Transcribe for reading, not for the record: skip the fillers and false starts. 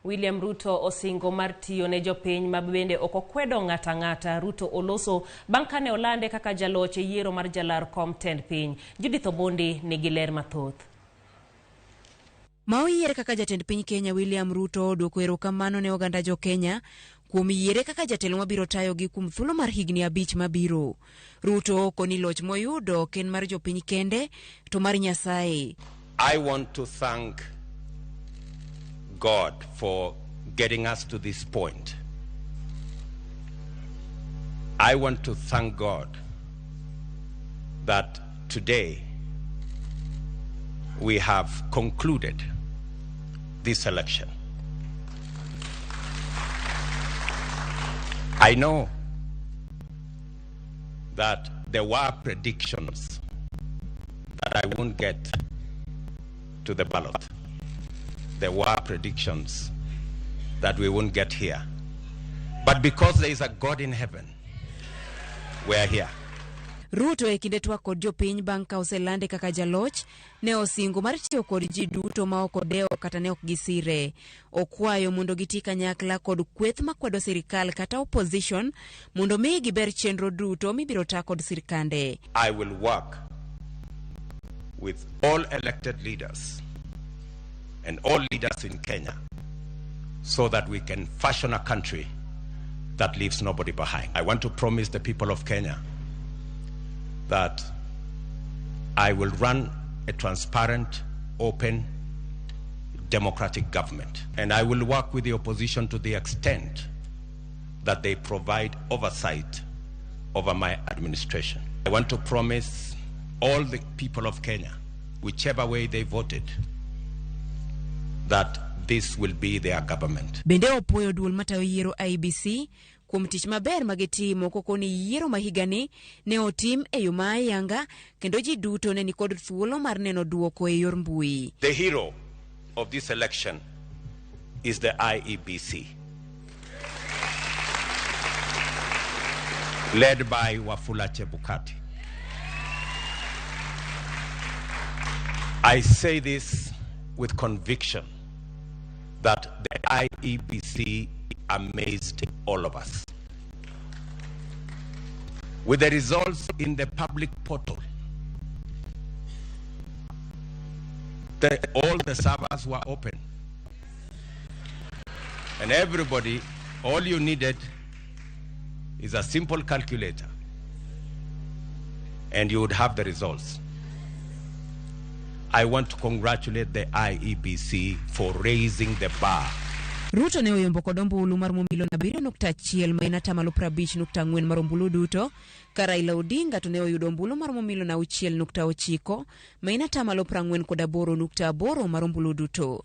William Ruto osingo mar tiyo ne jopiny mabende okokwedo ng'ata Ruto oloso bankane olande kaka jaloche yiero mar jalar kom tend piny. Judith Obondi nigi ler mathoth. Maoyiere kaka jatend piny Kenya William Ruto duoko erokamano ne oganda Jokenya kuom yiere kaka jatelo mabiro tayogi kuom thuolo mar higni 5 mabiro. Ruto koni loch moyudo ken mar jopiny kende to mar Nyasaye. I want to thank God for getting us to this point. I want to thank God that today we have concluded this election. I know that there were predictions that I won't get to the ballot. There were predictions that we won't get here. But because there is a God in heaven, we are here. Ruto ekinde twak kod jopiny bang' ka oselande kaka jaloch ne osingo mar tiyo kod ji duto ma ok odewo kata ne ok gisire. Okwayo mondo giti kanyakla kod kweth makwedo sirikal kata opposition mondo mi giber chenro duto mibiro ta kod sirikande. I will work with all elected leaders and all leaders in Kenya so that we can fashion a country that leaves nobody behind. I want to promise the people of Kenya that I will run a transparent, open, democratic government. And I will work with the opposition to the extent that they provide oversight over my administration. I want to promise all the people of Kenya, whichever way they voted, that this will be their government. Bende opoyo duol matayo yiero IBC kuom tich maber magitimo kokoni yiero mahigani ne otim e yo mayanga kendo ji duto ne nikod thuolo mar neno duoko e yor mbui. The hero of this election is the IEBC, led by Wafula Chebukati. I say this with conviction that the IEBC amazed all of us. With the results in the public portal, all the servers were open. And everybody, all you needed is a simple calculator, and you would have the results. I want to congratulate the IEBC for raising the bar. Ruto ne oyombo kod ombulu mar momilo na 7.1 maina tamalo 50.4 mar ombulu duto. Raila Odinga to ne oyudo ombulu mar momilo na 6.9 maina tamalo 48.8 mar ombulu duto.